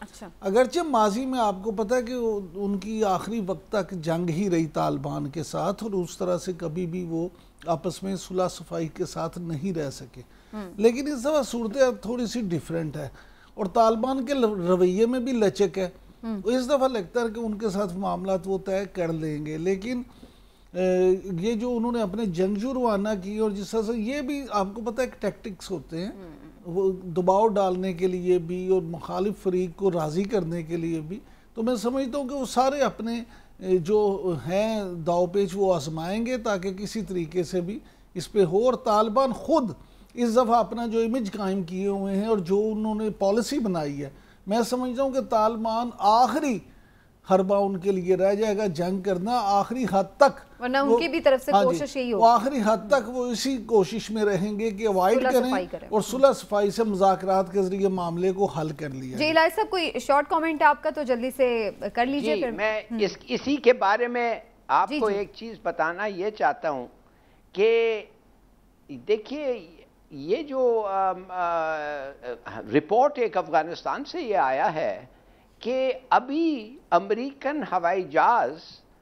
اچھا، اگرچہ ماضی میں آپ کو پتہ ہے کہ ان کی آخری وقت تک جنگ ہی رہی طالبان کے ساتھ، اور اس طرح سے کبھی بھی وہ آپس میں صلح صفائی کے ساتھ نہیں رہ سکے، لیکن اس دفعہ صورتحال تھوڑی سی ڈیفرنٹ ہے، اور طالبان کے رویے میں بھی لچک ہے. اس دفعہ لگتا ہے کہ ان کے ساتھ معاملات وہ طے کر لیں گے، لیکن یہ جو انہوں نے اپنے جنگجو روانہ کی، اور جس طرح سے یہ بھی آپ کو پتہ ہے کہ ٹیکٹکس ہوتے ہیں، وہ دباؤ ڈالنے کے لیے بھی اور مخالف فریق کو راضی کرنے کے لیے بھی، تو میں سمجھتا ہوں کہ وہ سارے اپنے جو ہیں داؤ پیچ وہ آزمائیں گے تاکہ کسی طریقے سے بھی اس پہ ہو. اور طالبان خود اس دفعہ اپنا جو امیج قائم کیے ہوئے ہیں اور جو انہوں نے پالیسی بنائی ہے، میں سمجھتا ہوں کہ طالبان آخری حربہ ان کے لیے رہ جائے گا جنگ کرنا آخری حد تک، ورنہ ان کی بھی طرف سے کوشش یہی ہوگی، آخری حد تک وہ اسی کوشش میں رہیں گے کہ اوائڈ کریں اور صلح صفائی سے مذاکرات کے ذریعے معاملے کو حل کر لیا. جی الہی صاحب کوئی شارٹ کامنٹ آپ کا تو جلدی سے کر لیجئے. جی میں اسی کے بارے میں آپ کو ایک چیز بتانا یہ چاہتا ہوں کہ دیکھیے یہ جو رپورٹ ایک افغانستان سے یہ آیا ہے کہ ابھی امریکن ہوائی جہاز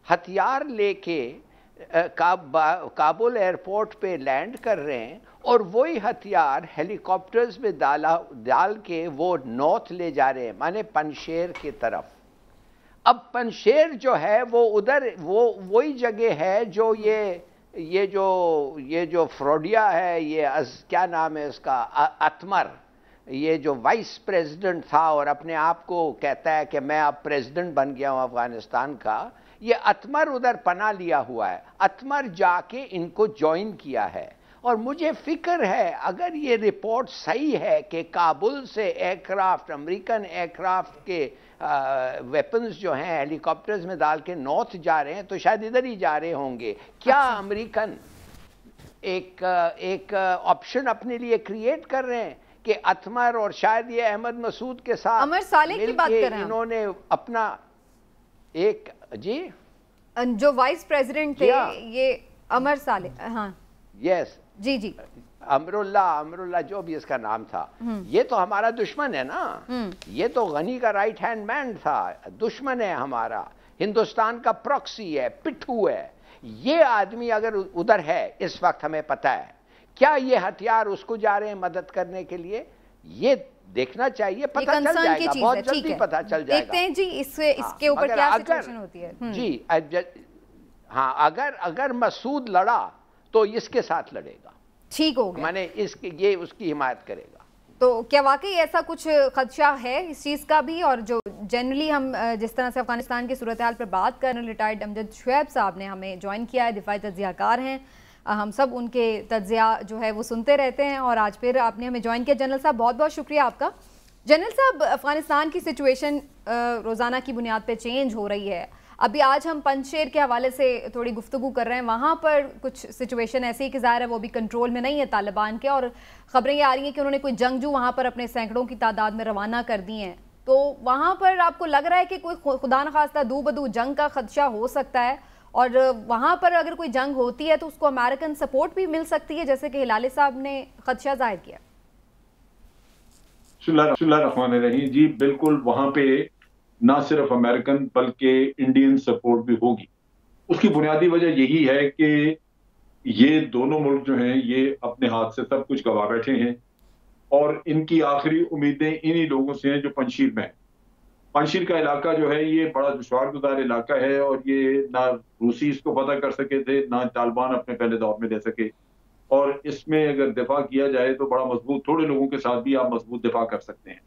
ہتھیار لے کے کابل ایئرپورٹ پہ لینڈ کر رہے ہیں، اور وہی ہتھیار ہیلی کاپٹرز میں ڈال کے وہ نارتھ لے جا رہے ہیں، مانے پنشیر کی طرف. اب پنشیر جو ہے وہ ادھر وہی جگہ ہے جو یہ جو فروڈیا ہے، یہ کیا نام ہے اس کا، اتمر، یہ جو وائس پریزیڈنٹ تھا اور اپنے آپ کو کہتا ہے کہ میں اب پریزیڈنٹ بن گیا ہوں افغانستان کا، یہ اتمر ادھر پناہ لیا ہوا ہے. اتمر جا کے ان کو جوائن کیا ہے. اور مجھے فکر ہے اگر یہ رپورٹ صحیح ہے کہ کابل سے ایئرکرافٹ، امریکن ایئرکرافٹ کے ویپنز جو ہیں ہیلی کاپٹرز میں ڈال کے نارتھ جا رہے ہیں، تو شاید ادھر ہی جا رہے ہوں گے. کیا امریکن ایک آپشن اپنے لیے کریٹ کر رہے ہیں کہ اتمر اور شاید یہ احمد مسعود کے ساتھ عمر صالح کی بات کر رہے ہیں انہوں نے اپنا ایک جو وائس پریزیڈنٹ تھے یہ عمر صالح، ہاں یس جی امر اللہ جو بھی اس کا نام تھا، یہ تو ہمارا دشمن ہے نا، یہ تو غنی کا رائٹ ہینڈ مین تھا، دشمن ہے ہمارا، ہندوستان کا پروکسی ہے، پٹھو ہے. یہ آدمی اگر ادھر ہے اس وقت ہمیں پتہ ہے، کیا یہ ہتھیار اس کو جا رہے ہیں مدد کرنے کے لیے؟ یہ دیکھنا چاہیے، پتہ چل جائے گا، بہت جلدی پتہ چل جائے گا. دیکھتے ہیں جی اس کے اوپر کیا سچویشن ہوتی ہے. جی ہاں اگر مسعود لڑا تو اس کے ساتھ لڑے گا، ٹھیک ہوگا، میں یہ اس کی حمایت کرے گا. تو کیا واقعی ایسا کچھ خدشہ ہے اس چیز کا بھی؟ اور جو جنرلی ہم جس طرح سے افغانستان کی صورتحال پر بات کر رہے ہیں، ریٹائرڈ امجد شعیب صاحب نے ہمیں جوائن کیا ہے، دفاعی تجزیہ کار ہیں، ہم سب ان کے تجزیہ جو ہے وہ سنتے رہتے ہیں، اور آج پھر آپ نے ہمیں جوائن کیا. جنرل صاحب بہت بہت شکریہ آپ کا. جنرل صاحب افغانستان کی سچویشن روزانہ کی بنیاد پہ چینج ہو رہی ہے. ابھی آج ہم پنجشیر کے حوالے سے تھوڑی گفتگو کر رہے ہیں، وہاں پر کچھ سچویشن ایسی ہے کہ ظاہر ہے وہ بھی کنٹرول میں نہیں ہے طالبان کے، اور خبریں یہ آ رہی ہیں کہ انہوں نے کوئی جنگجو وہاں پر اپنے سینکڑوں کی تعداد میں روانہ کر دی ہیں. تو وہاں پر آپ کو لگ رہا ہے کہ کوئی خدا نخواستہ دو بدو جنگ کا خدشہ ہو سکتا ہے، اور وہاں پر اگر کوئی جنگ ہوتی ہے تو اس کو امریکن سپورٹ بھی مل سکتی ہے جیسے کہ ہلالی صاحب نے خدشہ ظاہر کیا؟ بسم اللہ الرحمن الرحیم. جی بالکل، وہاں پہ نہ صرف امریکن بلکہ انڈین سپورٹ بھی ہوگی. اس کی بنیادی وجہ یہی ہے کہ یہ دونوں ملک جو ہیں یہ اپنے ہاتھ سے سب کچھ گوا بیٹھے ہیں، اور ان کی آخری امیدیں انہی لوگوں سے ہیں جو پنجشیر میں ہیں. پنجشیر کا علاقہ جو ہے یہ بڑا دشوار گزار علاقہ ہے، اور یہ نہ روسی اس کو فتح کر سکے تھے، نہ طالبان اپنے پہلے دور میں لے سکے. اور اس میں اگر دفاع کیا جائے تو بڑا مضبوط، تھوڑے لوگوں کے ساتھ بھی آپ مضبوط دفاع کر سکتے ہیں.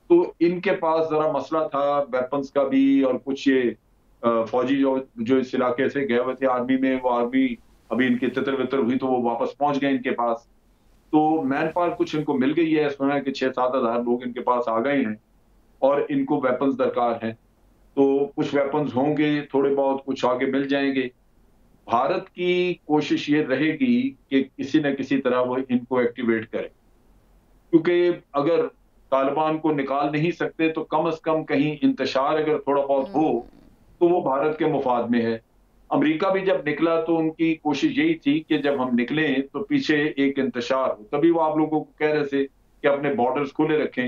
تو ان کے پاس ذرا مسئلہ تھا ویپنز کا بھی، اور کچھ یہ فوجی جو اس علاقے سے گئے ہوئے تھے آرمی میں، وہ آرمی ابھی ان کی تتر وتر ہوئی تو وہ واپس پہنچ گئے ان کے پاس. تو مین پاور کچھ ان کو مل گئی ہے، سنا ہے کہ 6-7 ہزار لوگ ان کے پاس آ گئے ہیں، اور ان کو ویپنز درکار ہیں. تو کچھ ویپنز ہوں گے، تھوڑے بہت کچھ آگے مل جائیں گے. بھارت کی کوشش یہ رہے گی کہ کسی نہ کسی طرح وہ ان کو ایکٹیویٹ کرے، کیونکہ اگر طالبان کو نکال نہیں سکتے تو کم از کم کہیں انتشار اگر تھوڑا بہت ہو تو وہ بھارت کے مفاد میں ہے. امریکہ بھی جب نکلا تو ان کی کوشش یہی تھی کہ جب ہم نکلیں تو پیچھے ایک انتشار ہو. تبھی وہ آپ لوگوں کو کہہ رہے تھے کہ اپنے بارڈرز کھلے رکھیں،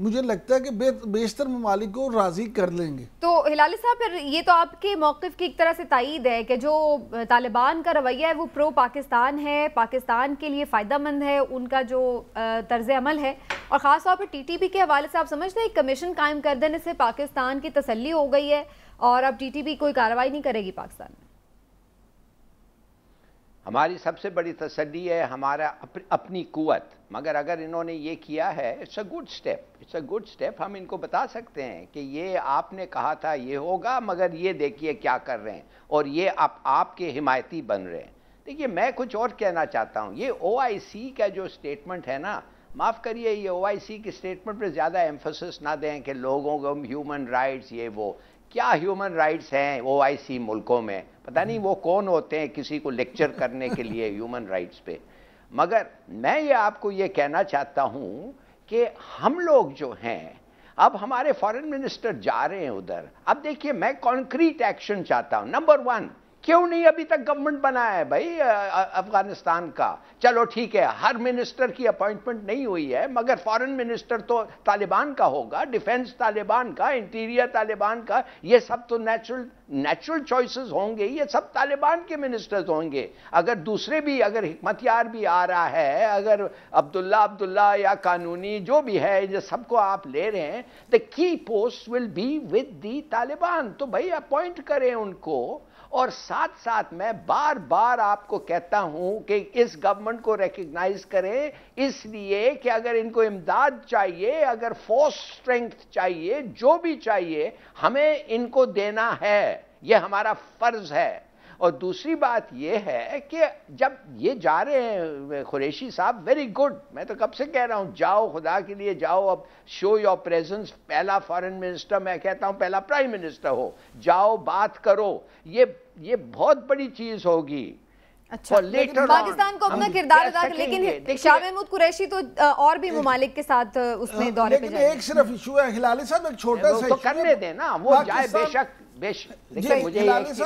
مجھے لگتا ہے کہ بیشتر ممالک کو راضی کر لیں گے. تو ہلالی صاحب پھر یہ تو آپ کے موقف کی ایک طرح سے تائید ہے کہ جو طالبان کا رویہ ہے وہ پرو پاکستان ہے، پاکستان کے لیے فائدہ مند ہے ان کا جو طرز عمل ہے، اور خاص طور پر ٹی ٹی پی کے حوالے سے آپ سمجھتے ہیں ایک کمیشن قائم کر دینے سے پاکستان کی تسلی ہو گئی ہے اور اب ٹی ٹی پی کوئی کارروائی نہیں کرے گی پاکستان میں؟ ہماری سب سے بڑی تسلی ہے ہمارا اپنی قوت، مگر اگر انہوں نے یہ کیا ہے it's a good step, it's a good step. ہم ان کو بتا سکتے ہیں کہ یہ آپ نے کہا تھا یہ ہوگا، مگر یہ دیکھیے کیا کر رہے ہیں، اور یہ آپ کے حمایتی بن رہے ہیں. دیکھیے میں کچھ اور کہنا چاہتا ہوں، یہ او آئی سی کا جو اسٹیٹمنٹ ہے نا، معاف کریے یہ او آئی سی کی اسٹیٹمنٹ پہ زیادہ ایمفسس نہ دیں کہ لوگوں کو ہیومن رائٹس یہ وہ. کیا ہیومن رائٹس ہیں او آئی سی ملکوں میں؟ پتہ نہیں وہ کون ہوتے ہیں کسی کو لیکچر کرنے کے لیے ہیومن رائٹس پہ. مگر میں یہ آپ کو یہ کہنا چاہتا ہوں کہ ہم لوگ جو ہیں، اب ہمارے فارن منسٹر جا رہے ہیں ادھر. اب دیکھیے میں کانکریٹ ایکشن چاہتا ہوں. نمبر 1، کیوں نہیں ابھی تک گورنمنٹ بنا ہے بھائی افغانستان کا؟ چلو ٹھیک ہے ہر منسٹر کی اپوائنٹمنٹ نہیں ہوئی ہے، مگر فارن منسٹر تو طالبان کا ہوگا، ڈیفنس طالبان کا، انٹیریئر طالبان کا، یہ سب تو نیچرل چوائسز ہوں گے، یہ سب طالبان کے منسٹرز ہوں گے. اگر دوسرے بھی، اگر حکمت یار بھی آ رہا ہے، اگر عبداللہ یا قانونی جو بھی ہے، یہ سب کو آپ لے رہے ہیں، the key posts will be with the Taliban. تو بھائی اپوائنٹ کریں ان کو. اور ساتھ ساتھ میں بار بار آپ کو کہتا ہوں کہ اس گورنمنٹ کو ریکگنائز کریں، اس لیے کہ اگر ان کو امداد چاہیے، اگر فورس اسٹرینتھ چاہیے، جو بھی چاہیے، ہمیں ان کو دینا ہے، یہ ہمارا فرض ہے. اور دوسری بات یہ ہے کہ جب یہ جا رہے ہیں قریشی صاحب، ویری گڈ، میں تو کب سے کہہ رہا ہوں جاؤ، خدا کے لیے جاؤ، اب شو یور پریزنس. پہلا فارن منسٹر، میں کہتا ہوں پہلا پرائم منسٹر ہو، جاؤ بات کرو، یہ بہت بڑی چیز ہوگی. اچھا پاکستان کو اپنا کردار ادا کر، لیکن شاہ محمود قریشی تو اور بھی ممالک کے ساتھ اس میں دورے پہ جائیں. ایک صرف ایشو ہے ہلالی صاحب، ایک چھوٹا سا تو کرنے دیں نا، وہ جائے بے شک.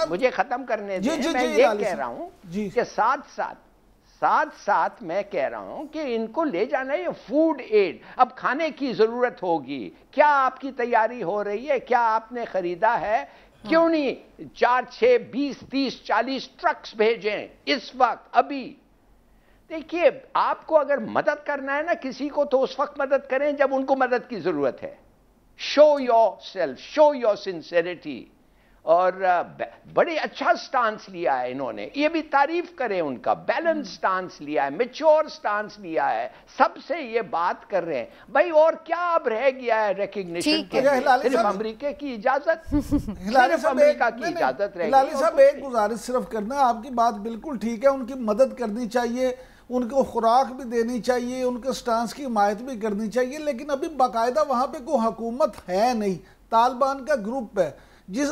مجھے ختم کرنے دیں. میں یہ کہہ رہا ہوں کہ ساتھ ساتھ میں کہہ رہا ہوں کہ ان کو لے جانا ہے فوڈ ایڈ. اب کھانے کی ضرورت ہوگی، کیا آپ کی تیاری ہو رہی ہے؟ کیا آپ نے خریدا ہے؟ کیوں نہیں 4 6 20 30 40 ٹرکس بھیجیں اس وقت ابھی. دیکھیے آپ کو اگر مدد کرنا ہے نا کسی کو، تو اس وقت مدد کریں جب ان کو مدد کی ضرورت ہے. Show your self, show your sincerity. اور بڑے اچھا سٹانس لیا ہے انہوں نے، یہ بھی تعریف کریں ان کا. بیلنس سٹانس لیا ہے، میچور سٹانس لیا ہے، سب سے یہ بات کر رہے ہیں. بھائی اور کیا اب رہ گیا ہے ریکگنیشن کے لیے؟ صرف امریکہ کی اجازت، صرف امریکہ کی اجازت رہے گی. ہلالی صاحب ایک گزارش صرف کرنا، آپ کی بات بالکل ٹھیک ہے، ان کی مدد کرنی چاہیے، ان کو خوراک بھی دینی چاہیے، ان کے سٹانس کی حمایت بھی کرنی چاہیے، لیکن ابھی باقاعدہ وہاں پہ کوئی حکومت ہے نہیں، طالبان کا گروپ ہے.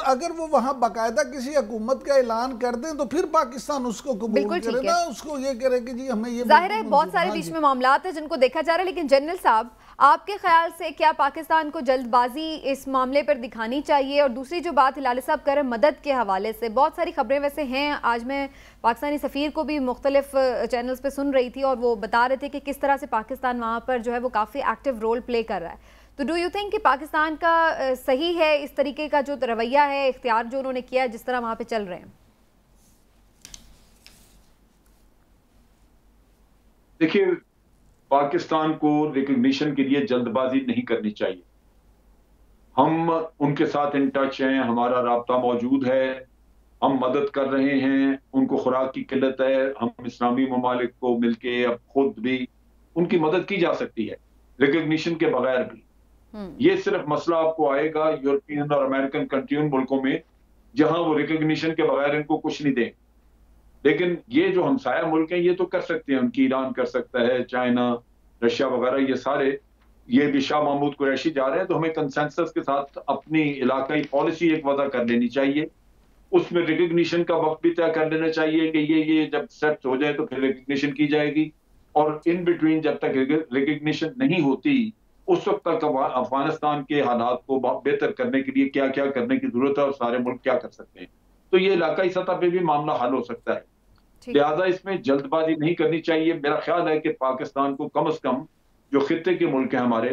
اگر وہ وہاں باقاعدہ کسی حکومت کا اعلان کر دیں تو پھر پاکستان اس کو قبول کرے نا، اس کو یہ کرے کہ جی ہمیں یہ. ظاہر ہے بہت سارے بیچ میں معاملات ہیں جن کو دیکھا جا رہا ہے، لیکن جنرل صاحب آپ کے خیال سے کیا پاکستان کو جلد بازی اس معاملے پر دکھانی چاہیے؟ اور دوسری جو بات ہلالی صاحب کر رہے ہیں مدد کے حوالے سے، بہت ساری خبریں ویسے ہیں، آج میں پاکستانی سفیر کو بھی مختلف چینلز پہ سن رہی تھی اور وہ بتا رہے تھے کہ کس طرح سے پاکستان وہاں پر جو ہے وہ کافی ایکٹیو رول پلے کر رہا ہے. تو ڈو یو تھنک کہ پاکستان کا صحیح ہے اس طریقے کا جو رویہ ہے، اختیار جو انہوں نے کیا ہے، جس طرح وہاں پہ چل رہے ہیں؟ دیکھیے پاکستان کو ریکگنیشن کے لیے جلد بازی نہیں کرنی چاہیے. ہم ان کے ساتھ ان ٹچ ہیں، ہمارا رابطہ موجود ہے، ہم مدد کر رہے ہیں. ان کو خوراک کی قلت ہے، ہم اسلامی ممالک کو مل کے اب خود بھی ان کی مدد کی جا سکتی ہے ریکگنیشن کے بغیر بھی. یہ صرف مسئلہ آپ کو آئے گا یورپین اور امریکن کنٹری ملکوں میں، جہاں وہ ریکگنیشن کے بغیر ان کو کچھ نہیں دیں. لیکن یہ جو ہمسایہ ملک ہیں یہ تو کر سکتے ہیں، ان کی ایران کر سکتا ہے، چائنا، رشیا وغیرہ، یہ سارے. یہ بھی شاہ محمود قریشی جا رہے ہیں تو ہمیں کنسنسس کے ساتھ اپنی علاقائی پالیسی ایک وضع کر لینی چاہیے. اس میں ریکگنیشن کا وقت بھی طے کر لینا چاہیے کہ یہ جب سیٹ ہو جائے تو پھر ریکگنیشن کی جائے گی. اور ان بٹوین جب تک ریکگنیشن نہیں ہوتی اس وقت تک افغانستان کے حالات کو بہتر کرنے کے لیے کیا کیا کرنے کی ضرورت ہے اور سارے ملک کیا کر سکتے ہیں. تو یہ علاقائی سطح پہ بھی معاملہ حل ہو سکتا ہے. لہٰذا اس میں جلد بازی نہیں کرنی چاہیے. میرا خیال ہے کہ پاکستان کو کم از کم جو خطے کے ملک ہیں ہمارے،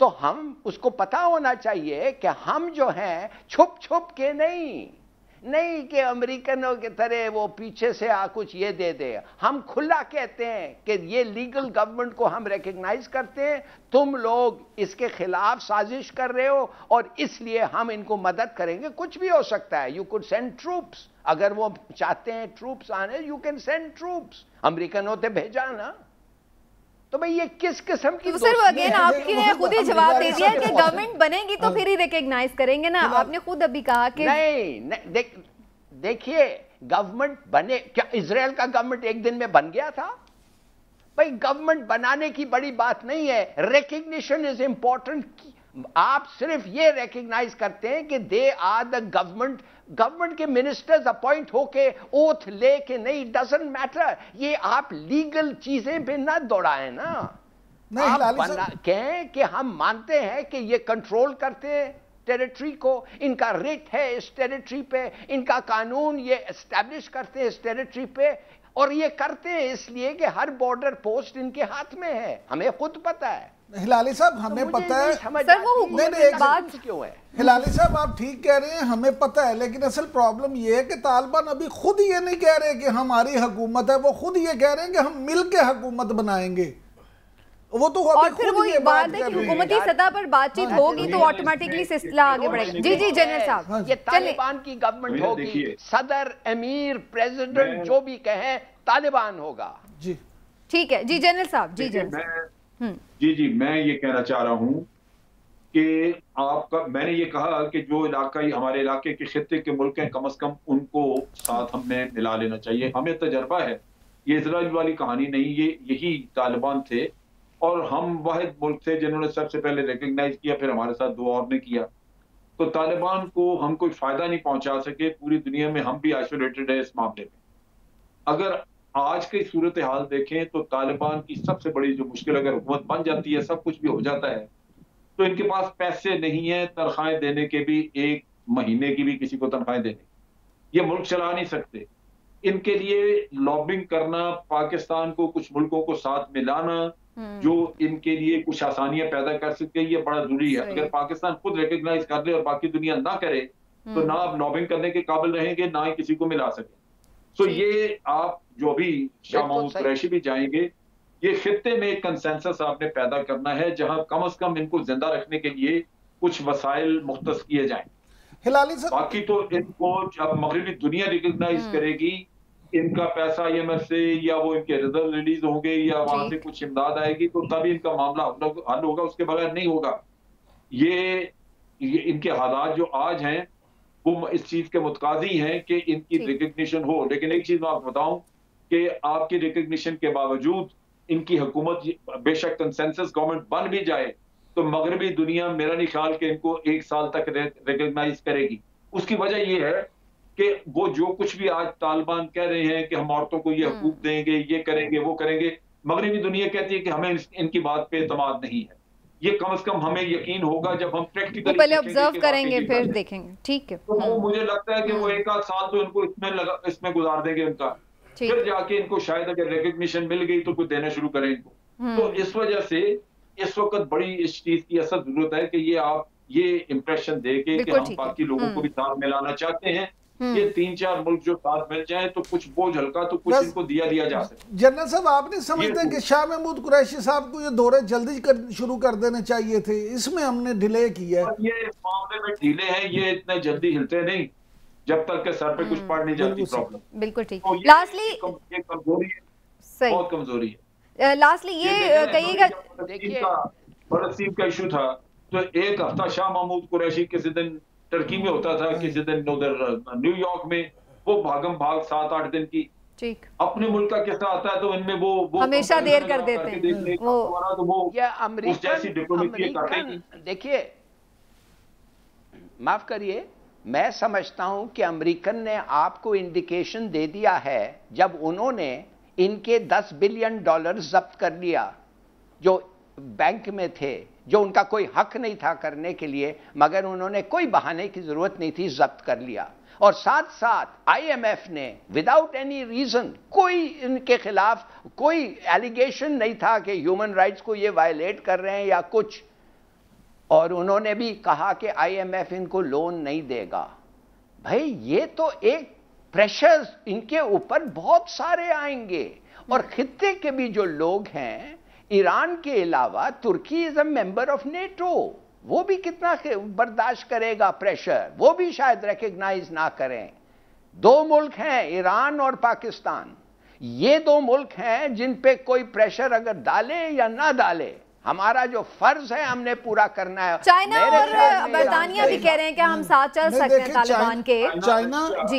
تو ہم اس کو پتا ہونا چاہیے کہ ہم جو ہیں چھپ چھپ کے نہیں کہ امریکنوں کی طرح وہ پیچھے سے کچھ یہ دے دے. ہم کھلا کہتے ہیں کہ یہ لیگل گورنمنٹ کو ہم ریکگنائز کرتے ہیں, تم لوگ اس کے خلاف سازش کر رہے ہو اور اس لیے ہم ان کو مدد کریں گے. کچھ بھی ہو سکتا ہے. یو کوڈ سینڈ ٹروپس, اگر وہ چاہتے ہیں ٹروپس آنے, you can send troops. American ہوتے بھیجا نا. تو بھئی یہ کس قسم کی سر وہ اگین آپ نے خود ہی جواب دے دیا کہ گورنمنٹ بنے گی تو پھر ہی ریکگنائز کریں گے نا. آپ نے خود ابھی کہا کہ نہیں, دیکھیے گورنمنٹ بنے, کیا اسرائیل کا گورنمنٹ ایک دن میں بن گیا تھا؟ بھئی گورنمنٹ بنانے کی بڑی بات نہیں ہے, ریکگنیشن از امپورٹنٹ. آپ صرف یہ ریکگنائز کرتے ہیں کہ دے آر دا گورنمنٹ کے منسٹرز اپوائنٹ ہو کے اوتھ لے کے نہیں, ڈزنٹ میٹر. یہ آپ لیگل چیزیں پہ نہ دوڑائیں نا. آپ کہیں کہ ہم مانتے ہیں کہ یہ کنٹرول کرتے ہیں ٹیریٹری کو, ان کا ریٹ ہے اس ٹیریٹری پہ, ان کا قانون یہ اسٹیبلش کرتے ہیں اس ٹیریٹری پہ, اور یہ کرتے ہیں اس لیے کہ ہر بارڈر پوسٹ ان کے ہاتھ میں ہے. ہمیں خود پتا ہے. ہلالی صاحب ہمیں پتہ ہے, سر وہ حکومت کیوں ہے. ہلالی صاحب آپ ٹھیک کہہ رہے ہیں, ہمیں پتہ ہے, لیکن اصل پرابلم یہ ہے کہ طالبان ابھی خود یہ نہیں کہہ رہے کہ ہماری حکومت ہے, وہ خود یہ کہہ رہے ہیں کہ ہم مل کے حکومت بنائیں گے. وہ تو اور پھر وہ بات ہے کہ حکومتی سطح پر بات چیت ہوگی تو آٹومیٹکلی سلسلہ آگے بڑھے گا. جی جی جنرل صاحب, یہ طالبان کی گورنمنٹ ہوگی, صدر, امیر, پریزیڈنٹ جو بھی کہیں طالبان ہوگا. جی ٹھیک ہے. جی جنرل صاحب. جی میں یہ کہنا چاہ رہا ہوں کہ آپ کا, میں نے یہ کہا کہ جو علاقائی ہمارے علاقے کے خطے کے ملک ہیں کم از کم ان کو ساتھ ہم نے ملا لینا چاہیے. ہمیں تجربہ ہے, یہ اسرائیل والی کہانی نہیں, یہی طالبان تھے اور ہم واحد ملک تھے جنہوں نے سب سے پہلے ریکگنائز کیا, پھر ہمارے ساتھ دو اور نے کیا. تو طالبان کو ہم کوئی فائدہ نہیں پہنچا سکے, پوری دنیا میں ہم بھی آئسولیٹڈ ہیں اس معاملے میں. اگر آج کی صورتحال دیکھیں تو طالبان کی سب سے بڑی جو مشکل, اگر حکومت بن جاتی ہے, سب کچھ بھی ہو جاتا ہے, تو ان کے پاس پیسے نہیں ہیں تنخواہیں دینے کے بھی, ایک مہینے کی بھی کسی کو تنخواہیں دینے. یہ ملک چلا نہیں سکتے. ان کے لیے لابنگ کرنا, پاکستان کو کچھ ملکوں کو ساتھ ملانا جو ان کے لیے کچھ آسانیاں پیدا کر سکتے, یہ بڑا ضروری ہے. اگر پاکستان خود ریکگنائز کر لے اور باقی دنیا نہ کرے تو نہ آپ لابنگ کرنے کے قابل رہیں گے, نہ ہی کسی کو ملا سکیں. سو یہ آپ جو ابھی شاہ محمود قریشی بھی جائیں گے, یہ خطے میں ایک کنسنسس آپ نے پیدا کرنا ہے جہاں کم از کم ان کو زندہ رکھنے کے لیے کچھ وسائل مختص کیے جائیں. باقی تو ان کو جب مغربی دنیا ریکگنائز کرے گی, ان کا پیسہ آئی ایم ایف سے یا وہ ان کے ریزرو ریلیز ہوں گے یا وہاں سے کچھ امداد آئے گی تو تبھی ان کا معاملہ حل ہوگا, اس کے بغیر نہیں ہوگا. یہ ان کے حالات جو آج ہیں وہ اس چیز کے متقاضی ہیں کہ ان کی ریکگنیشن ہو. لیکن ایک چیز میں آپ بتاؤں کہ آپ کی ریکگنیشن کے باوجود ان کی حکومت بے شک کنسنسس گورنمنٹ بن بھی جائے تو مغربی دنیا میرا نہیں خیال کہ ان کو 1 سال تک ریکگنائز کرے گی. اس کی وجہ یہ ہے کہ وہ جو کچھ بھی آج طالبان کہہ رہے ہیں کہ ہم عورتوں کو یہ حقوق دیں گے, یہ کریں گے, وہ کریں گے, مغربی دنیا کہتی ہے کہ ہمیں ان کی بات پہ اعتماد نہیں ہے. یہ کم از کم ہمیں یقین ہوگا جب ہم پریکٹیکلی پہلے آبزرو کریں گے پھر دیکھیں گے. ٹھیک ہے. تو مجھے لگتا ہے کہ وہ 1 آدھ سال تو ان کو اس میں گزار دیں گے ان کا, پھر جا کے ان کو شاید اگر ریکگنیشن مل گئی تو کچھ دینا شروع کریں ان کو. تو اس وجہ سے اس وقت بڑی اس چیز کی اصل ضرورت ہے کہ یہ آپ یہ امپریشن دے کے کہ ہم باقی لوگوں کو بھی ساتھ ملانا چاہتے ہیں. یہ 3-4 ملک جو ساتھ مل جائیں تو کچھ بوجھ ہلکا تو کچھ ان کو دیا جا سکتا. جنرل صاحب آپ نہیں سمجھتے کہ شاہ محمود قریشی صاحب کو یہ دورے جلدی شروع کر دینے چاہیے تھے؟ اس میں ہم نے ڈیلے کیا ہے. یہ اس معاملے میں ڈھیلے ہیں, یہ اتنے جلدی ہلتے نہیں جب تک کہ سر پہ کچھ پڑ نہیں جاتی پرابلم. بالکل ٹھیک. لاسٹلی کمزوری ہے, بہت کمزوری ہے. لاسٹلی یہ کہیے گا, دیکھیے فلسطین کا ایشو تھا تو 1 ہفتہ شاہ محمود قریشی کسی دن ترکی میں ہوتا تھا, کسی دن ادھر نیو یارک میں, وہ بھاگم بھاگ 7-8 دن کی. اپنے ملک کا قصہ آتا ہے تو ان میں وہ ہمیشہ دیر کر دیتے ہیں. یہ امریکن دیکھیے, معاف کریے, میں سمجھتا ہوں کہ امریکن نے آپ کو انڈیکیشن دے دیا ہے جب انہوں نے ان کے $10 بلین ضبط کر لیا جو بینک میں تھے, جو ان کا کوئی حق نہیں تھا کرنے کے لیے, مگر انہوں نے کوئی بہانے کی ضرورت نہیں تھی, ضبط کر لیا. اور ساتھ ساتھ آئی ایم ایف نے وداؤٹ اینی ریزن, کوئی ان کے خلاف کوئی ایلیگیشن نہیں تھا کہ ہیومن رائٹس کو یہ وائلیٹ کر رہے ہیں یا کچھ, اور انہوں نے بھی کہا کہ IMF ان کو لون نہیں دے گا. بھائی یہ تو ایک پریشرز ان کے اوپر بہت سارے آئیں گے. اور خطے کے بھی جو لوگ ہیں ایران کے علاوہ ترکی از اے ممبر آف نیٹو, وہ بھی کتنا برداشت کرے گا پریشر, وہ بھی شاید ریکگنائز نہ کریں. دو ملک ہیں ایران اور پاکستان, یہ دو ملک ہیں جن پہ کوئی پریشر اگر ڈالے یا نہ ڈالے ہمارا جو فرض ہے ہم نے پورا کرنا ہے. چائنا اور برطانیہ بھی کہہ رہے ہیں کہ ہم ساتھ چل سکتے ہیں طالبان کے.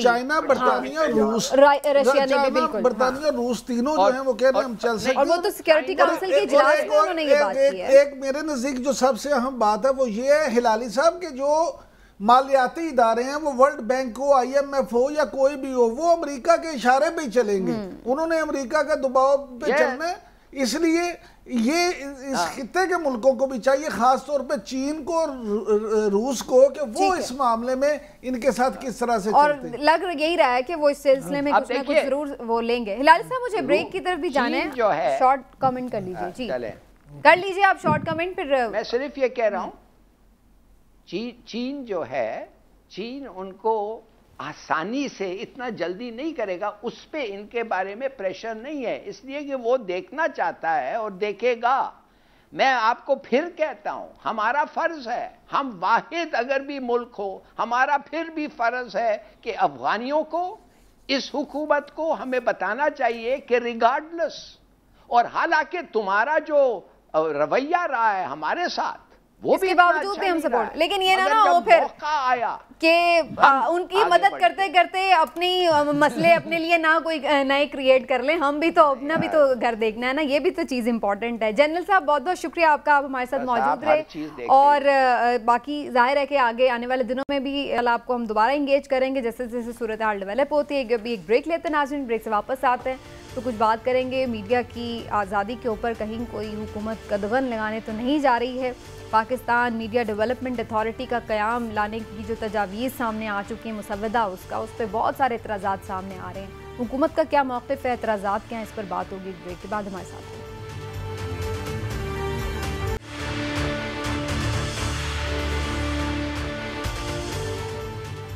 چائنا برطانیہ روس, رشیا نے بھی بالکل, برطانیہ روس تینوں جو ہیں وہ کہہ رہے ہیں ہم چل سکتے ہیں. اور وہ تو سیکیورٹی کونسل کے اجلاس میں انہوں نے یہ بات کی ہے. ایک میرے نزدیک جو سب سے اہم بات ہے وہ یہ ہے ہلالی صاحب کے جو مالیاتی ادارے ہیں وہ ورلڈ بینک ہو, IMF ہو یا کوئی بھی ہو, وہ امریکہ کے اشارے پہ ہی چلیں گے. انہوں نے امریکہ کا دباؤ پہ چلنا ہے. اس لیے یہ اس خطے کے ملکوں کو بھی چاہیے, خاص طور پہ چین کو اور روس کو, کہ وہ اس معاملے میں ان کے ساتھ کس طرح سے چلتے ہیں. اور لگ یہی رہا ہے کہ وہ اس سلسلے میں کچھ نہ کچھ ضرور وہ لیں گے. ہلالی صاحب مجھے بریک کی طرف بھی جانا ہے, شارٹ کمنٹ کر لیجئے. جی کر لیجئے آپ شارٹ کمنٹ. پھر میں صرف یہ کہہ رہا ہوں چین جو ہے, چین ان کو آسانی سے اتنا جلدی نہیں کرے گا, اس پہ ان کے بارے میں پریشر نہیں ہے, اس لیے کہ وہ دیکھنا چاہتا ہے اور دیکھے گا. میں آپ کو پھر کہتا ہوں ہمارا فرض ہے, ہم واحد اگر بھی ملک ہو ہمارا پھر بھی فرض ہے کہ افغانیوں کو, اس حکومت کو ہمیں بتانا چاہیے کہ ریگارڈلس, اور حالانکہ تمہارا جو رویہ رہا ہے ہمارے ساتھ وہ اس کے باوجود بھی ہم سپورٹ, لیکن یہ نہ ہو پھر کہ ان کی مدد کرتے کرتے اپنی مسئلے اپنے لیے نہ کوئی نئے کریٹ کر لیں. ہم بھی تو اپنا بھی تو گھر دیکھنا ہے نا, یہ بھی تو چیز امپورٹنٹ ہے. جنرل صاحب بہت بہت شکریہ آپ کا, آپ ہمارے ساتھ موجود رہے, اور باقی ظاہر ہے کہ آگے آنے والے دنوں میں بھی آپ کو ہم دوبارہ انگیج کریں گے جیسے جیسے صورتحال ڈیولپ ہوتی ہے. ابھی ایک بریک لیتے ہیں ناظرین, بریک سے واپس آتے ہیں تو کچھ بات کریں گے میڈیا کی آزادی کے اوپر. کہیں کوئی حکومت قدغن لگانے تو نہیں جا رہی ہے. پاکستان میڈیا ڈیولپمنٹ اتھارٹی کا قیام لانے کی جو تجاویز سامنے آ چکی ہیں, مسودہ اس پہ بہت سارے اعتراضات سامنے آ رہے ہیں. حکومت کا کیا موقف ہے, اعتراضات کیا ہیں, اس پر بات ہوگی بریک کے بعد. ہمارے ساتھ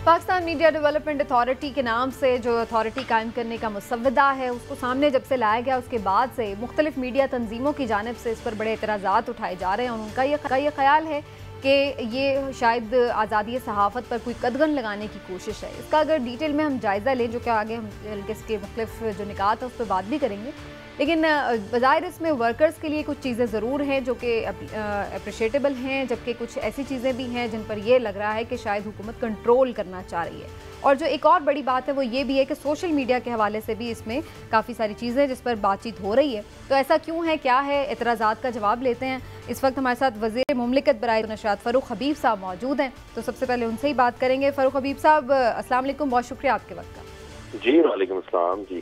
پاکستان میڈیا ڈیولپمنٹ اتھارٹی کے نام سے جو اتھارٹی قائم کرنے کا مسودہ ہے, اس کو سامنے جب سے لایا گیا اس کے بعد سے مختلف میڈیا تنظیموں کی جانب سے اس پر بڑے اعتراضات اٹھائے جا رہے ہیں, اور ان کا یہ خیال ہے کہ یہ شاید آزادی صحافت پر کوئی قدغن لگانے کی کوشش ہے. اس کا اگر ڈیٹیل میں ہم جائزہ لیں, جو کہ آگے ہم اس کے مختلف جو نکات ہیں اس پہ بات بھی کریں گے, لیکن بظاہر اس میں ورکرز کے لیے کچھ چیزیں ضرور ہیں جو کہ اپریشیٹیبل ہیں, جبکہ کچھ ایسی چیزیں بھی ہیں جن پر یہ لگ رہا ہے کہ شاید حکومت کنٹرول کرنا چاہ رہی ہے. اور جو ایک اور بڑی بات ہے وہ یہ بھی ہے کہ سوشل میڈیا کے حوالے سے بھی اس میں کافی ساری چیزیں جس پر بات چیت ہو رہی ہے. تو ایسا کیوں ہے, کیا ہے, اعتراضات کا جواب لیتے ہیں. اس وقت ہمارے ساتھ وزیر مملکت برائے نشریات فاروق حبیب صاحب موجود ہیں, تو سب سے پہلے ان سے ہی بات کریں گے. فاروق حبیب صاحب السلام علیکم, بہت شکریہ آپ کے وقت کا. جی وعلیکم السلام. جی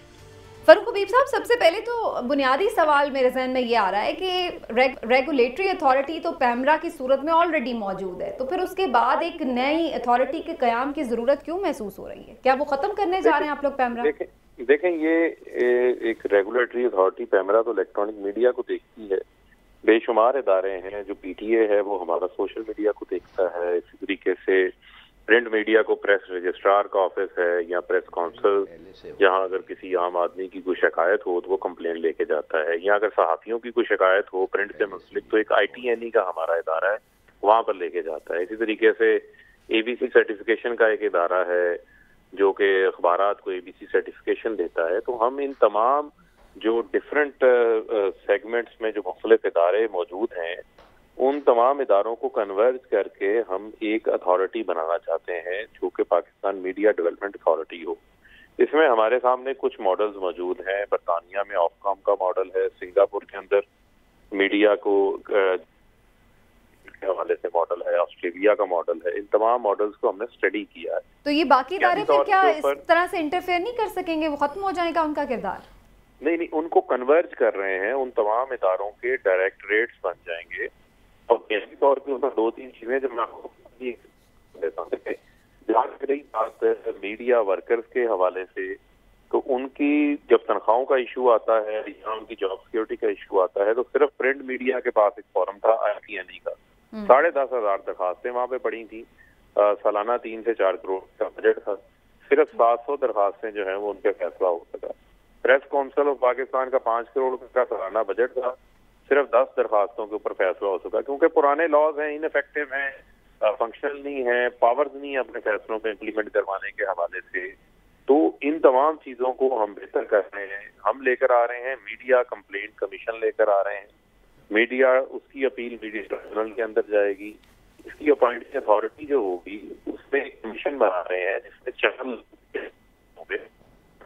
فاروق حبیب صاحب, سب سے پہلے تو بنیادی سوال میرے ذہن میں یہ آ رہا ہے کہ ریگولیٹری اتھارٹی تو پیمرا کی صورت میں آلریڈی موجود ہے, تو پھر اس کے بعد ایک نئی اتھارٹی کے قیام کی ضرورت کیوں محسوس ہو رہی ہے؟ کیا وہ ختم کرنے جا رہے ہیں آپ لوگ پیمرا؟ دیکھیں یہ ایک ریگولیٹری اتھارٹی پیمرا تو الیکٹرانک میڈیا کو دیکھتی ہے, بے شمار ادارے ہیں. جو PTA ہے وہ ہمارا سوشل میڈیا کو دیکھتا ہے, اسی طریقے سے پرنٹ میڈیا کو پریس رجسٹرار کا آفس ہے یا پریس کونسل, جہاں اگر کسی عام آدمی کی کوئی شکایت ہو تو وہ کمپلین لے کے جاتا ہے, یا اگر صحافیوں کی کوئی شکایت ہو پرنٹ سے منسلک تو ایک ITNE کا ہمارا ادارہ ہے, وہاں پر لے کے جاتا ہے. اسی طریقے سے ABC سرٹیفکیشن کا ایک ادارہ ہے جو کہ اخبارات کو ABC سرٹیفکیشن دیتا ہے. تو ہم ان تمام جو ڈفرینٹ سیگمنٹس میں جو مختلف ادارے موجود ہیں, ان تمام اداروں کو کنورج کر کے ہم ایک اتھارٹی بنانا چاہتے ہیں جو کہ پاکستان میڈیا ڈیولپمنٹ اتھارٹی ہو. اس میں ہمارے سامنے کچھ ماڈلز موجود ہیں. برطانیہ میں آفکام کا ماڈل ہے, سنگاپور کے اندر میڈیا کو کے حوالے سے ماڈل ہے, آسٹریلیا کا ماڈل ہے. ان تمام ماڈلز کو ہم نے اسٹڈی کیا ہے. تو یہ باقی ادارے پھر کیا اس طرح سے انٹرفیئر نہیں کر سکیں گے, وہ ختم ہو جائے گا ان کا کردار؟ نہیں, ان کو کنورج کر رہے ہیں. ان تمام اداروں کے ڈائریکٹریٹس بن جائیں گے. اور بنیادی طور پہ 2-3 چیزیں جب میں آپ کو دیتا ہوں. جہاں رہی بات میڈیا ورکرز کے حوالے سے, تو ان کی جب تنخواہوں کا ایشو آتا ہے یا ان کی جاب سیکورٹی کا ایشو آتا ہے تو صرف پرنٹ میڈیا کے پاس ایک فورم تھا ITNE کا, 10,500 درخواستیں وہاں پہ پڑی تھیں. سالانہ 3 سے 4 کروڑ کا بجٹ تھا. صرف 700 درخواستیں جو ہیں وہ ان پہ فیصلہ ہو سکا. پریس کونسل آف پاکستان کا 5 کروڑ کا سالانہ بجٹ تھا. صرف 10 درخواستوں کے اوپر فیصلہ ہو سکا, کیونکہ پرانے لاز ہیں, انفیکٹو ہیں, فنکشنل نہیں ہیں, پاورز نہیں ہیں اپنے فیصلوں کو امپلیمنٹ کروانے کے حوالے سے. تو ان تمام چیزوں کو ہم بہتر کر رہے ہیں. ہم لے کر آ رہے ہیں میڈیا کمپلینٹ کمیشن لے کر آ رہے ہیں. میڈیا اس کی اپیل میڈیا ٹربیونل کے اندر جائے گی. اس کی اپوائنٹنگ اتھارٹی جو ہوگی اس میں کمیشن بنا رہے ہیں جس میں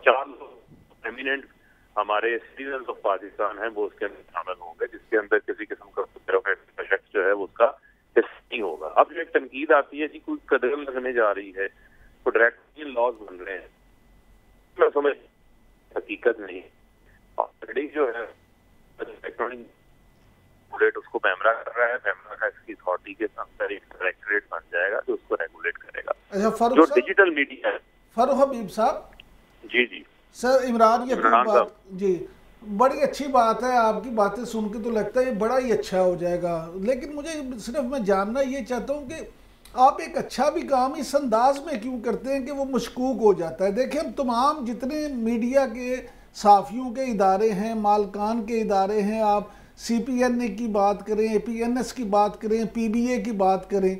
4 ایمیننٹ ہمارے سٹیزنز آف پاکستان ہیں وہ اس کے اندر شامل ہوں گے, جس کے اندر کسی قسم کا شخص جو ہے اس کا حصہ نہیں ہوگا. اب جو ایک تنقید آتی ہے جی کوئی قدر لگنے جا رہی ہے, کوئی ڈائریکٹری لاز بن رہے ہیں, میں سمجھ حقیقت نہیں. آلریڈی جو ہے الیکٹرانک اس کو پیمرا کر رہا ہے. پیمرا کا اس کی اتھارٹی کے اندر ایک ڈائریکٹریٹ بن جائے گا جو اس کو ریگولیٹ کرے گا. جو ڈیجیٹل میڈیا ہے. فاروق حبیب صاحب جی جی سر, عمران بات جی بڑی اچھی بات ہے. آپ کی باتیں سن کے تو لگتا ہے یہ بڑا ہی اچھا ہو جائے گا, لیکن مجھے صرف میں جاننا یہ چاہتا ہوں کہ آپ ایک اچھا بھی کام اس انداز میں کیوں کرتے ہیں کہ وہ مشکوک ہو جاتا ہے. دیکھیں ہم تمام جتنے میڈیا کے صحافیوں کے ادارے ہیں, مالکان کے ادارے ہیں, آپ سی پی این اے کی بات کریں, اے پی این ایس کی بات کریں, پی بی اے کی بات کریں,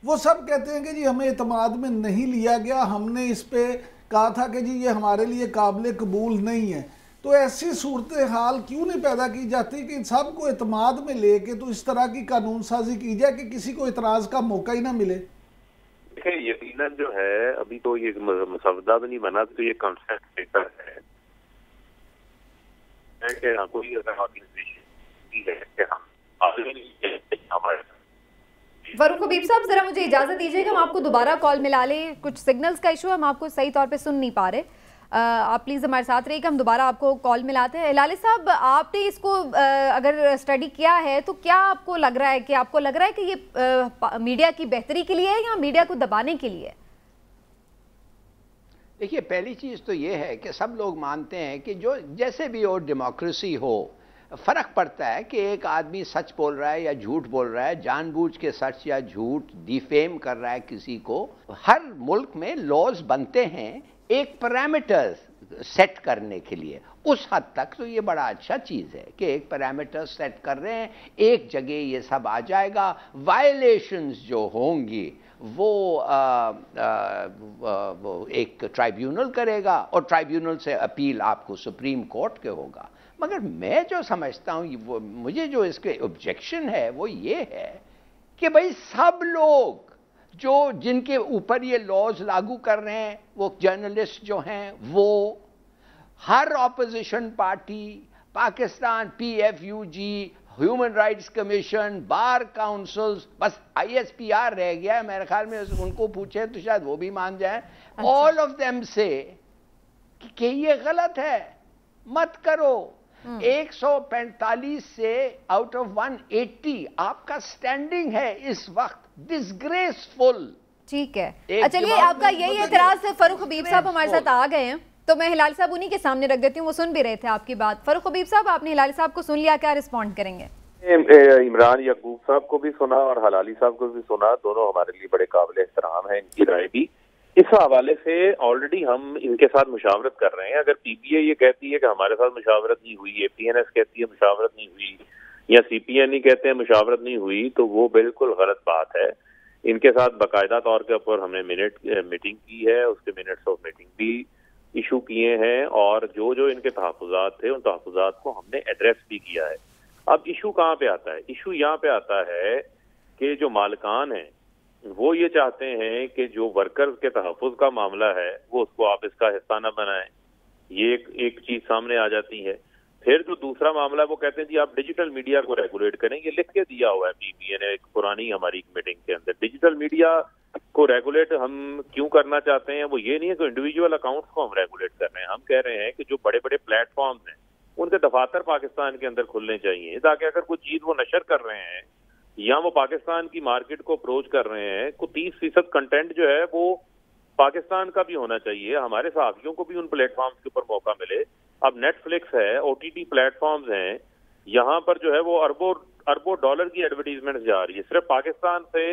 وہ سب کہتے ہیں کہ جی ہمیں اعتماد میں نہیں لیا گیا, ہم نے اس پہ کہا تھا کہ جی یہ ہمارے لیے قابل قبول نہیں ہے. تو ایسی صورتحال کیوں نہیں پیدا کی جاتی کہ سب کو اعتماد میں لے کے تو اس طرح کی قانون سازی کی جائے کہ کسی کو اعتراض کا موقع ہی نہ ملے؟ دیکھیں یقیناً جو ہے ابھی تو یہ مسودہ بھی نہیں بنا, تو یہ کنسپٹ پیپر ہے کہ کوئی فاروق حبیب صاحب ذرا مجھے اجازت دیجیے کہ ہم آپ کو دوبارہ کال ملا لیں. کچھ سگنلز کا ایشو, ہم آپ کو صحیح طور پہ سن نہیں پا رہے. آپ پلیز ہمارے ساتھ رہیے کہ ہم دوبارہ آپ کو کال ملاتے ہیں. ہلالی صاحب, آپ نے اس کو اگر اسٹڈی کیا ہے تو کیا آپ کو لگ رہا ہے کہ یہ میڈیا کی بہتری کے لیے ہے یا میڈیا کو دبانے کے لیے؟ دیکھیے, پہلی چیز تو یہ ہے کہ سب لوگ مانتے ہیں کہ جو جیسے بھی ہو ڈیموکریسی ہو, فرق پڑتا ہے کہ ایک آدمی سچ بول رہا ہے یا جھوٹ بول رہا ہے, جان بوجھ کے سچ یا جھوٹ ڈیفیم کر رہا ہے کسی کو. ہر ملک میں لاز بنتے ہیں ایک پیرامیٹر سیٹ کرنے کے لیے. اس حد تک تو یہ بڑا اچھا چیز ہے کہ ایک پیرامیٹر سیٹ کر رہے ہیں, ایک جگہ یہ سب آ جائے گا. وائلیشنز جو ہوں گی وہ ایک ٹرائیبیونل کرے گا اور ٹرائیبیونل سے اپیل آپ کو سپریم کورٹ کے ہوگا. مگر میں جو سمجھتا ہوں, مجھے جو اس کے آبجیکشن ہے وہ یہ ہے کہ بھئی سب لوگ جن کے اوپر یہ لاز لاگو کر رہے ہیں, وہ جرنلسٹ جو ہیں, وہ ہر opposition party, Pakistan P F U J, human rights commission, bar councils, بس آئی ایس پی آر رہ گیا ہے میرے خیال میں, ان کو پوچھیں تو شاید وہ بھی مان جائیں. آل آف دیم سے کہ یہ غلط ہے, مت کرو. 145 سے آؤٹ آف 180 آپ کا سٹینڈنگ ہے اس وقت, ڈسگریسفل. ٹھیک ہے, چلیے آپ کا یہی اعتراض ہے. فاروق حبیب صاحب ہمارے ساتھ آ گئے ہیں تو میں ہلال صاحب انہی کے سامنے رکھ دیتی ہوں, وہ سن بھی رہے تھے آپ کی بات. فاروق حبیب صاحب, آپ نے ہلال صاحب کو سن لیا, کیا رسپونڈ کریں گے؟ عمران یعقوب صاحب کو بھی سنا اور ہلالی صاحب کو بھی سنا, دونوں ہمارے لیے بڑے قابل احترام ہیں, ان کی رائے بھی. اس حوالے سے آلریڈی ہم ان کے ساتھ مشاورت کر رہے ہیں. اگر پی بی اے یہ کہتی ہے کہ ہمارے ساتھ مشاورت نہیں ہوئی, اے پی این ایس کہتی ہے مشاورت نہیں ہوئی, یا سی پی این ای کہتے ہیں مشاورت نہیں ہوئی, تو وہ بالکل غلط بات ہے. ان کے ساتھ باقاعدہ طور کے اوپر ہم نے میٹنگ کی ہے, اس کے منٹس آف میٹنگ بھی ایشو کیے ہیں, اور جو ان کے تحفظات تھے ان تحفظات کو ہم نے ایڈریس بھی کیا ہے. اب ایشو کہاں پہ آتا ہے؟ ایشو یہاں پہ آتا ہے کہ جو مالکان ہیں وہ یہ چاہتے ہیں کہ جو ورکرز کے تحفظ کا معاملہ ہے وہ اس کو آپ اس کا حصہ نہ بنائیں. یہ ایک چیز سامنے آ جاتی ہے. پھر جو دوسرا معاملہ ہے وہ کہتے ہیں جی آپ ڈیجیٹل میڈیا کو ریگولیٹ کریں. یہ لکھ کے دیا ہوا ہے پی بی اے نے ایک پرانی ہماری میٹنگ کے اندر. ڈیجیٹل میڈیا کو ریگولیٹ ہم کیوں کرنا چاہتے ہیں, وہ یہ نہیں ہے کہ انڈیویجول اکاؤنٹس کو ہم ریگولیٹ کر رہے ہیں. ہم کہہ رہے ہیں کہ جو بڑے بڑے پلیٹ فارمز ہیں ان کے دفاتر پاکستان کے اندر کھلنے چاہیے, تاکہ اگر کوئی چیز وہ نشر کر رہے ہیں یا وہ پاکستان کی مارکیٹ کو اپروچ کر رہے ہیں, کو 30% کنٹینٹ جو ہے وہ پاکستان کا بھی ہونا چاہیے. ہمارے صحافیوں کو بھی ان پلیٹ فارمز کے اوپر موقع ملے. اب نیٹ فلکس ہے, او ٹی ٹی پلیٹ فارمز ہیں, یہاں پر جو ہے وہ اربوں ڈالر کی ایڈورٹیزمنٹ جا رہی ہے. صرف پاکستان سے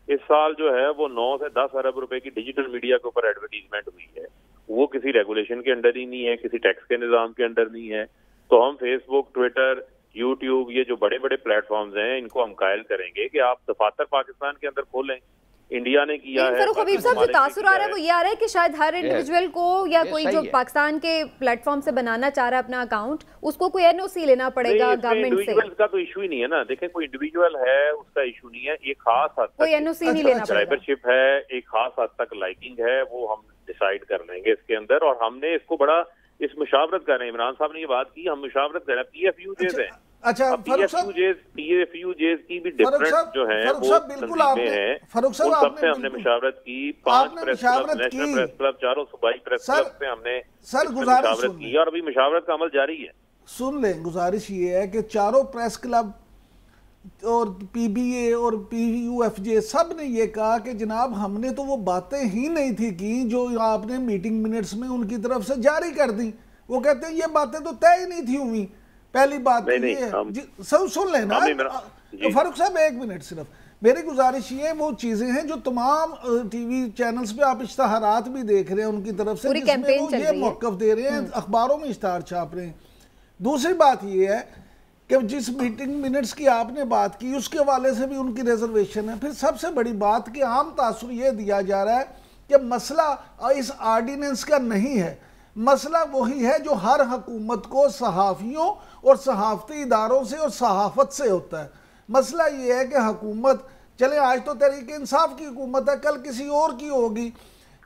اس سال جو ہے وہ 9 سے 10 ارب روپے کی ڈیجیٹل میڈیا کے اوپر ایڈورٹیزمنٹ ہوئی ہے. وہ کسی ریگولیشن کے انڈر ہی نہیں ہے, کسی ٹیکس کے نظام کے انڈر نہیں ہے. تو ہم فیس بک, ٹویٹر, یوٹیوب, یہ جو بڑے بڑے پلیٹ فارمز ہیں, ان کو ہم قائل کریں گے کہ آپ دفاتر پاکستان کے اندر کھولیں. انڈیا نے کیا ہے. فاروق حبیب صاحب جو تاثر آ رہا ہے وہ یہ آ رہا ہے کہ شاید ہر انڈیویجول کو یا کوئی جو پاکستان کے پلیٹ فارم سے بنانا چاہ رہا ہے اپنا اکاؤنٹ, اس کو کوئی این او سی لینا پڑے گا گورنمنٹ سے. انڈیویجول کا تو ایشو ہی نہیں ہے نا. دیکھیں کوئی انڈیویجول ہے اس کا ایشو نہیں ہے. ایک خاص حد تک کوئی این او سی نہیں لینا پڑے گا. ڈرائیورشپ ہے, ایک خاص حد تک لائکنگ ہے, وہ ہم ڈیسائیڈ کر لیں گے اس کے اندر. اور ہم نے اس کو بڑا اس مشاورت کر رہے ہیں. عمران صاحب نے یہ بات کی, ہم مشاورت کر رہے ہیں. پی ایف یو جیز ہیں. اچھا پی ایف یو جیز کی بھی ڈفرنٹ جو ہیں وہ تنظیمیں ہیں, ان سب سے ہم نے مشاورت کی. 5 press club, national press club, 4 صوبائی پریس کلب سے ہم نے مشاورت کی اور ابھی مشاورت کا عمل جاری ہے. سن لیں, گزارش یہ ہے کہ 4 پریس کلب اور پی بی اے اور پی یو ایف جے سب نے یہ کہا کہ جناب ہم نے تو وہ باتیں ہی نہیں تھی کی جو آپ نے میٹنگ منٹس میں ان کی طرف سے جاری کر دی. وہ کہتے ہیں یہ باتیں تو طے ہی نہیں تھی ہوئی. پہلی بات یہ ہے, سن لینا فاروق صاحب ایک منٹ صرف. میری گزارش یہ وہ چیزیں ہیں جو تمام ٹی وی چینلز پہ آپ اشتہارات بھی دیکھ رہے ہیں ان کی طرف سے, جس میں وہ یہ موقف دے رہے ہیں, اخباروں میں اشتہار چھاپ رہے ہیں. دوسری بات یہ ہے کہ جس میٹنگ منٹس کی آپ نے بات کی اس کے حوالے سے بھی ان کی ریزرویشن ہے. پھر سب سے بڑی بات کہ عام تاثر یہ دیا جا رہا ہے کہ مسئلہ اس آرڈیننس کا نہیں ہے, مسئلہ وہی ہے جو ہر حکومت کو صحافیوں اور صحافتی اداروں سے اور صحافت سے ہوتا ہے. مسئلہ یہ ہے کہ حکومت, چلیں آج تو تحریک انصاف کی حکومت ہے, کل کسی اور کی ہوگی.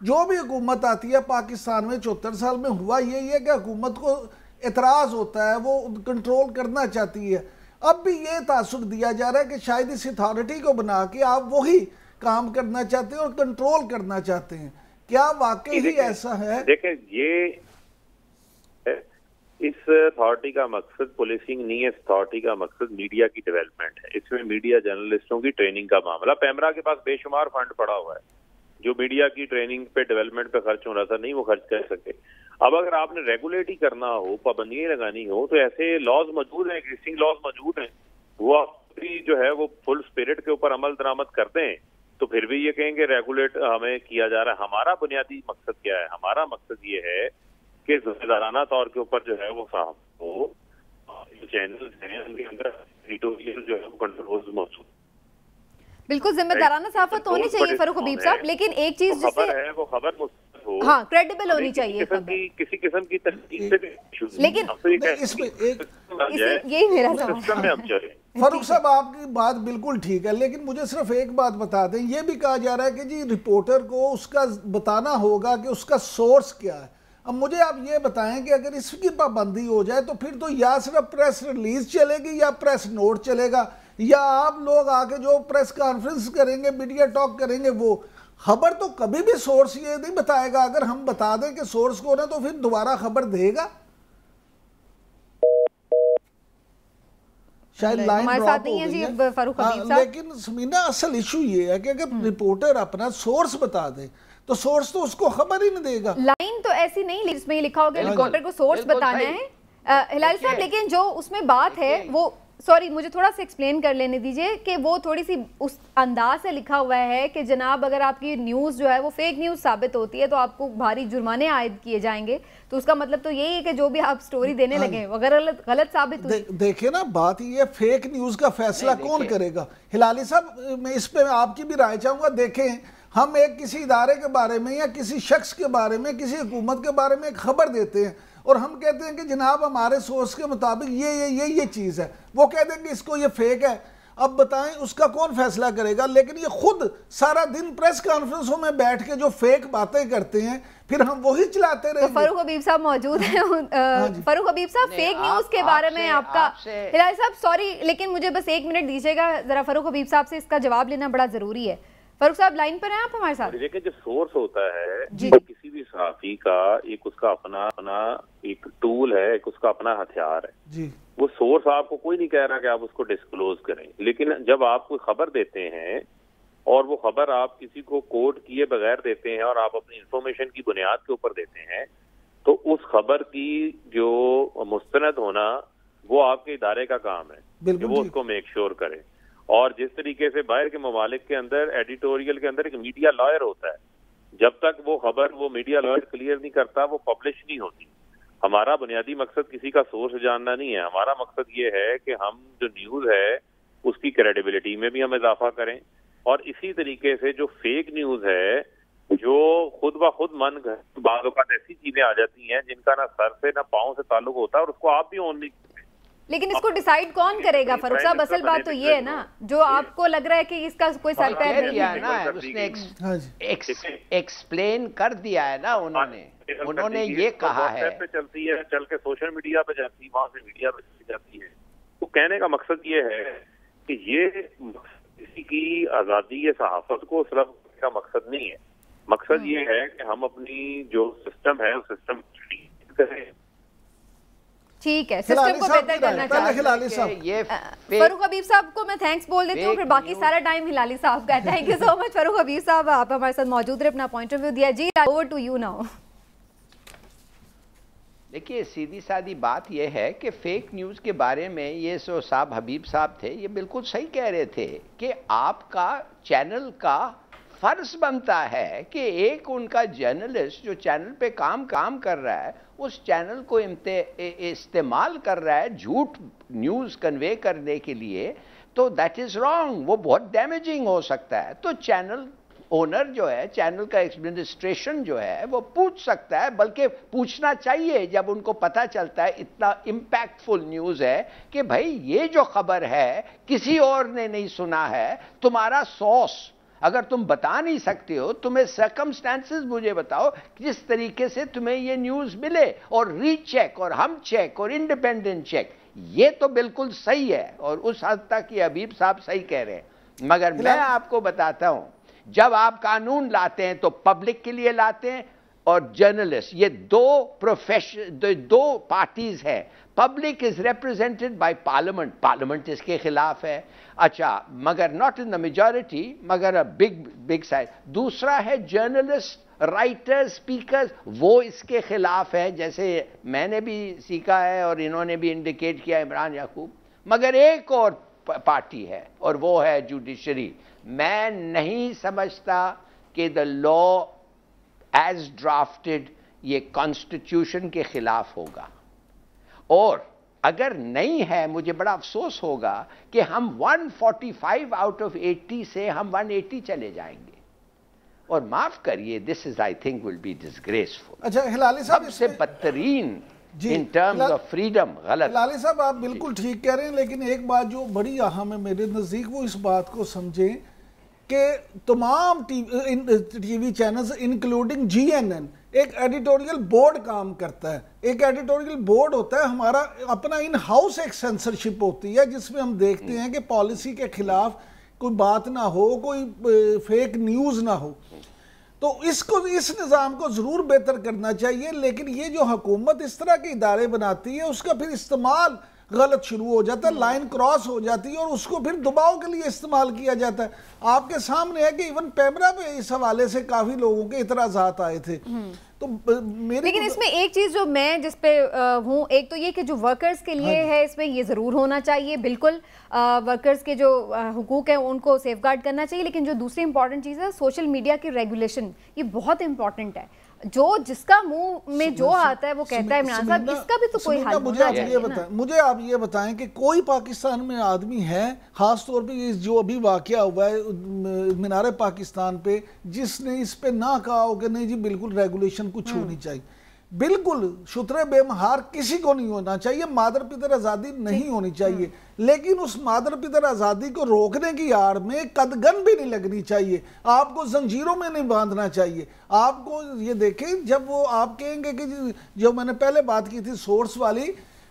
جو بھی حکومت آتی ہے پاکستان میں 74 سال میں ہوا یہی ہے کہ حکومت کو اعتراض ہوتا ہے, وہ کنٹرول کرنا چاہتی ہے. اب بھی یہ تاثر دیا جا رہا ہے کہ شاید اس اتھارٹی کو بنا کے آپ وہی کام کرنا چاہتے ہیں اور کنٹرول کرنا چاہتے ہیں. کیا واقعی ہی ایسا ہے؟ دیکھیں یہ اس اتھارٹی کا مقصد پولیسنگ نہیں ہے. اس اتھارٹی کا مقصد میڈیا کی ڈیولپمنٹ ہے. اس میں میڈیا جرنلسٹوں کی ٹریننگ کا معاملہ, پیمرا کے پاس بے شمار فنڈ پڑا ہوا ہے جو میڈیا کی ٹریننگ پہ ڈیولپمنٹ پہ خرچ ہونا تھا, نہیں وہ خرچ کر سکے. اب اگر آپ نے ریگولیٹ ہی کرنا ہو, پابندیاں لگانی ہو, تو ایسے لاز موجود ہیں, ایگزسٹنگ لاز موجود ہیں, وہ آپ جو ہے وہ فل اسپرٹ کے اوپر عمل درآمد کرتے ہیں. تو پھر بھی یہ کہیں گے ریگولیٹ ہمیں کیا جا رہا ہے. ہمارا بنیادی مقصد کیا ہے؟ ہمارا مقصد یہ ہے کہ ذمہ دارانہ طور کے اوپر جو ہے وہ صاحب کو چینلز ہیں ان کے اندر ایڈیٹوریل جو ہے وہ کنٹرول موجود. بالکل ذمہ دارانہ صحافت ہونی چاہیے فاروق حبیب صاحب, لیکن ایک چیز جس سے خبر ہے وہ خبر مستند ہو, ہاں کریڈیبل ہونی چاہیے کسی قسم کی تنقید سے بھی. لیکن اس میں ایک یہی میرا سوال ہے. فاروق صاحب آپ کی بات بالکل ٹھیک ہے, لیکن مجھے صرف ایک بات بتا دیں. یہ بھی کہا جا رہا ہے کہ جی رپورٹر کو اس کا بتانا ہوگا کہ اس کا سورس کیا ہے. اب مجھے آپ یہ بتائیں کہ اگر اس کی پابندی ہو جائے تو پھر تو یا صرف پریس ریلیز چلے گی یا پریس نوٹ چلے گا, یا آپ لوگ آ کے جو پریس کانفرنس کریں گے, میڈیا ٹاک کریں گے, وہ خبر تو کبھی بھی سورس یہ نہیں بتائے گا. اگر ہم بتا دیں کہ سورس کون ہے تو پھر دوبارہ خبر دے گا. شاید لائن ڈراپ ہو گئی ہے, لیکن سمینا اصل ایشو یہ ہے کہ اگر رپورٹر اپنا سورس بتا دے تو سورس تو اس کو خبر ہی نہیں دے گا. لائن تو ایسی نہیں جس میں یہ لکھا ہوگا رپورٹر کو سورس بتانا ہے ہلال صاحب, لیکن جو اس میں بات ہے وہ سوری مجھے تھوڑا سا ایکسپلین کر لینے دیجئے کہ وہ تھوڑی سی اس انداز سے لکھا ہوا ہے کہ جناب اگر آپ کی نیوز جو ہے وہ فیک نیوز ثابت ہوتی ہے تو آپ کو بھاری جرمانے عائد کیے جائیں گے. تو اس کا مطلب تو یہی ہے کہ جو بھی آپ سٹوری دینے لگے اگر غلط ثابت ہوئی. دیکھیں نا بات یہ فیک نیوز کا فیصلہ کون کرے گا؟ ہلالی صاحب میں اس پہ آپ کی بھی رائے چاہوں گا. دیکھیں ہم ایک کسی ادارے کے بارے میں یا کسی شخص کے بارے میں, کسی حکومت کے بارے میں ایک خبر دیتے ہیں اور ہم کہتے ہیں کہ جناب ہمارے سورس کے مطابق یہ چیز ہے. وہ کہہ دیں کہ اس کو یہ فیک ہے. اب بتائیں اس کا کون فیصلہ کرے گا؟ لیکن یہ خود سارا دن پریس کانفرنسوں میں بیٹھ کے جو فیک باتیں کرتے ہیں پھر ہم وہی چلاتے رہیں گے. فاروق حبیب صاحب موجود ہیں. فاروق حبیب صاحب فیک نیوز کے بارے میں آپ کا, ہلال صاحب سوری لیکن مجھے بس 1 منٹ دیجیے گا, ذرا فاروق حبیب صاحب سے اس کا جواب لینا بڑا ضروری ہے. فاروق صاحب لائن پر ہیں آپ ہمارے ساتھ؟ دیکھیں جو سورس ہوتا ہے کسی بھی صحافی کا, ایک اس کا اپنا ایک ٹول ہے, ایک اس کا اپنا ہتھیار ہے. وہ سورس آپ کو کوئی نہیں کہہ رہا کہ آپ اس کو ڈسکلوز کریں, لیکن جب آپ کوئی خبر دیتے ہیں اور وہ خبر آپ کسی کو کوٹ کیے بغیر دیتے ہیں اور آپ اپنی انفارمیشن کی بنیاد کے اوپر دیتے ہیں, تو اس خبر کی جو مستند ہونا وہ آپ کے ادارے کا کام ہے. کہ وہ اس کو میک شور کرے. اور جس طریقے سے باہر کے ممالک کے اندر ایڈیٹوریل کے اندر ایک میڈیا لائر ہوتا ہے, جب تک وہ خبر وہ میڈیا لائر کلیئر نہیں کرتا وہ پبلش نہیں ہوتی. ہمارا بنیادی مقصد کسی کا سورس جاننا نہیں ہے, ہمارا مقصد یہ ہے کہ ہم جو نیوز ہے اس کی کریڈیبلٹی میں بھی ہم اضافہ کریں, اور اسی طریقے سے جو فیک نیوز ہے جو خود بخود بعض اوقات ایسی چیزیں آ جاتی ہیں جن کا نہ سر سے نہ پاؤں سے تعلق ہوتا ہے اور اس کو آپ بھی اون نہیں کرتے. لیکن اس کو ڈیسائیڈ کون کرے گا فاروق صاحب؟ اصل بات تو یہ ہے نا, جو آپ کو لگ رہا ہے کہ اس کا کوئی سر پیر نہیں ہے, اس نے ایکسپلین کر دیا ہے نا, انہوں نے یہ کہا ہے پہ چلتی ہے, چل کے سوشل میڈیا پہ جاتی ہے, وہاں سے میڈیا پہ چلی جاتی ہے. تو کہنے کا مقصد یہ ہے کہ یہ کسی کی آزادی صحافت کو صرف کا مقصد نہیں ہے, مقصد یہ ہے کہ ہم اپنی جو سسٹم ہے اس سسٹم کریں. ٹھیک ہے, سسٹم کو بہتر کرنا چاہیے. فاروق حبیب صاحب کو میں تھینکس بول دیتی ہوں, پھر باقی سارا ٹائم ہلالی صاحب کا ہے. تھینک یو سو مچ فاروق حبیب صاحب, آپ ہمارے ساتھ موجود رہے, اپنا پوائنٹ آف ویو دیا. G over to you now. دیکھیے سیدھی سادی بات یہ ہے کہ فیک نیوز کے بارے میں یہ صاحب حبیب صاحب تھے, یہ بالکل صحیح کہہ رہے تھے کہ آپ کا چینل کا فرض بنتا ہے کہ ایک ان کا جرنلسٹ جو چینل پہ کام کر رہا ہے اس چینل کو استعمال کر رہا ہے جھوٹ نیوز کنوے کرنے کے لیے, تو دیٹ از رانگ, وہ بہت ڈیمیجنگ ہو سکتا ہے. تو چینل اونر جو ہے, چینل کا ایڈمنسٹریشن جو ہے وہ پوچھ سکتا ہے, بلکہ پوچھنا چاہیے جب ان کو پتہ چلتا ہے اتنا امپیکٹفل نیوز ہے کہ بھائی یہ جو خبر ہے کسی اور نے نہیں سنا ہے, تمہارا سورس اگر تم بتا نہیں سکتے ہو, تمہیں سرکمسٹانسز مجھے بتاؤ جس طریقے سے تمہیں یہ نیوز ملے, اور ری چیک اور ہم چیک اور انڈیپینڈنٹ چیک, یہ تو بالکل صحیح ہے, اور اس حد تک یہ حبیب صاحب صحیح کہہ رہے ہیں. مگر میں آپ کو بتاتا ہوں, جب آپ قانون لاتے ہیں تو پبلک کے لیے لاتے ہیں, اور جرنلسٹ, یہ دو پارٹیز ہیں. Public is represented by parliament اس کے خلاف ہے, اچھا, مگر ناٹ ان دا میجورٹی, مگر بگ سائز. دوسرا ہے جرنلسٹ, رائٹر, اسپیکر, وہ اس کے خلاف ہے, جیسے میں نے بھی سیکھا ہے اور انہوں نے بھی انڈیکیٹ کیا عمران یعقوب. مگر ایک اور پارٹی ہے اور وہ ہے جوڈیشری. میں نہیں سمجھتا کہ دا لا ایز ڈرافٹڈ یہ کانسٹیٹیوشن کے خلاف ہوگا, اور اگر نہیں ہے مجھے بڑا افسوس ہوگا کہ ہم 145 آؤٹ آف 80 سے ہم 180 چلے جائیں گے, اور معاف کریے دس از آئی تھنک ول بی ڈسگریسفل. اچھا ہلالی صاحب, سب سے بدترین ان ٹرمز آف فریڈم غلط. ہلالی صاحب آپ بالکل ٹھیک کہہ رہے ہیں, لیکن ایک بات جو بڑی اہم ہے میرے نزدیک, وہ اس بات کو سمجھیں کہ تمام ٹی وی چینلز انکلوڈنگ جی این این ایک ایڈیٹوریل بورڈ کام کرتا ہے. ایک ایڈیٹوریل بورڈ ہوتا ہے ہمارا اپنا, ان ہاؤس ایک سینسرشپ ہوتی ہے جس میں ہم دیکھتے ہیں کہ پالیسی کے خلاف کوئی بات نہ ہو, کوئی فیک نیوز نہ ہو. تو اس نظام کو ضرور بہتر کرنا چاہیے, لیکن یہ جو حکومت اس طرح کے ادارے بناتی ہے اس کا پھر استعمال غلط شروع ہو جاتا ہے, لائن کراس ہو جاتی ہے, اور اس کو پھر دباؤ کے لیے استعمال کیا جاتا ہے. آپ کے سامنے ہے کہ ایون پیمرا پہ اس حوالے سے کافی لوگوں کے اعتراضات آئے تھے. تو لیکن اس میں ایک چیز جو میں جس پہ ہوں, ایک تو یہ کہ جو ورکرز کے لیے ہے اس میں یہ ضرور ہونا چاہیے, بالکل ورکرز کے جو حقوق ہیں ان کو سیف گارڈ کرنا چاہیے. لیکن جو دوسری امپورٹنٹ چیز ہے سوشل میڈیا کی ریگولیشن, یہ بہت امپورٹنٹ ہے. جو جس کا منہ میں جو آتا ہے وہ کہتا ہے عمران صاحب, اس کا بھی تو کوئی حل ہونا چاہیے. مجھے آپ یہ بتائیں کہ کوئی پاکستان میں آدمی ہے, خاص طور پہ جو ابھی واقعہ ہوا ہے مینار پاکستان پہ, جس نے اس پہ نہ کہا ہو کہ نہیں جی بالکل ریگولیشن کچھ ہونی چاہیے. بالکل شترے بے مہار کسی کو نہیں ہونا چاہیے, مادر پدر آزادی نہیں ہونی چاہیے, لیکن اس مادر پدر آزادی کو روکنے کی آڑ میں قدغن بھی نہیں لگنی چاہیے. آپ کو زنجیروں میں نہیں باندھنا چاہیے. آپ کو یہ دیکھیں, جب وہ آپ کہیں گے کہ جو میں نے پہلے بات کی تھی سورس والی,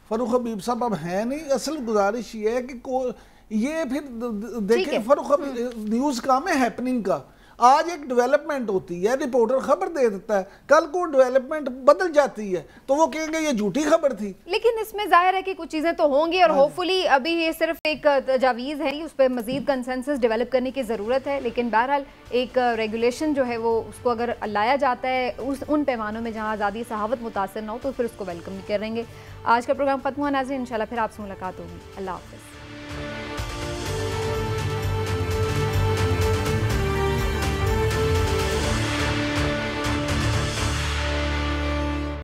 فاروق حبیب صاحب اب ہیں نہیں, اصل گزارش یہ ہے کہ یہ پھر دیکھیں فاروق حبیب نیوز کام ہے ہیپننگ کا. آج ایک ڈیولپمنٹ ہوتی ہے, رپورٹر خبر دے دیتا ہے, کل کو ڈیولپمنٹ بدل جاتی ہے تو وہ کہیں گے یہ جھوٹی خبر تھی. لیکن اس میں ظاہر ہے کہ کچھ چیزیں تو ہوں گی, اور ہوپفلی ابھی یہ صرف ایک تجاویز ہے, اس پہ مزید کنسنسس ڈیولپ کرنے کی ضرورت ہے. لیکن بہرحال ایک ریگولیشن جو ہے وہ اس کو اگر لایا جاتا ہے ان پیمانوں میں جہاں آزادی صحافت متاثر نہ ہو تو پھر اس کو ویلکم بھی کریں گے. آج کا پروگرام ختم ہوا ناظرین, انشاءاللہ پھر آپ سے ملاقات ہوگی. اللہ حافظ.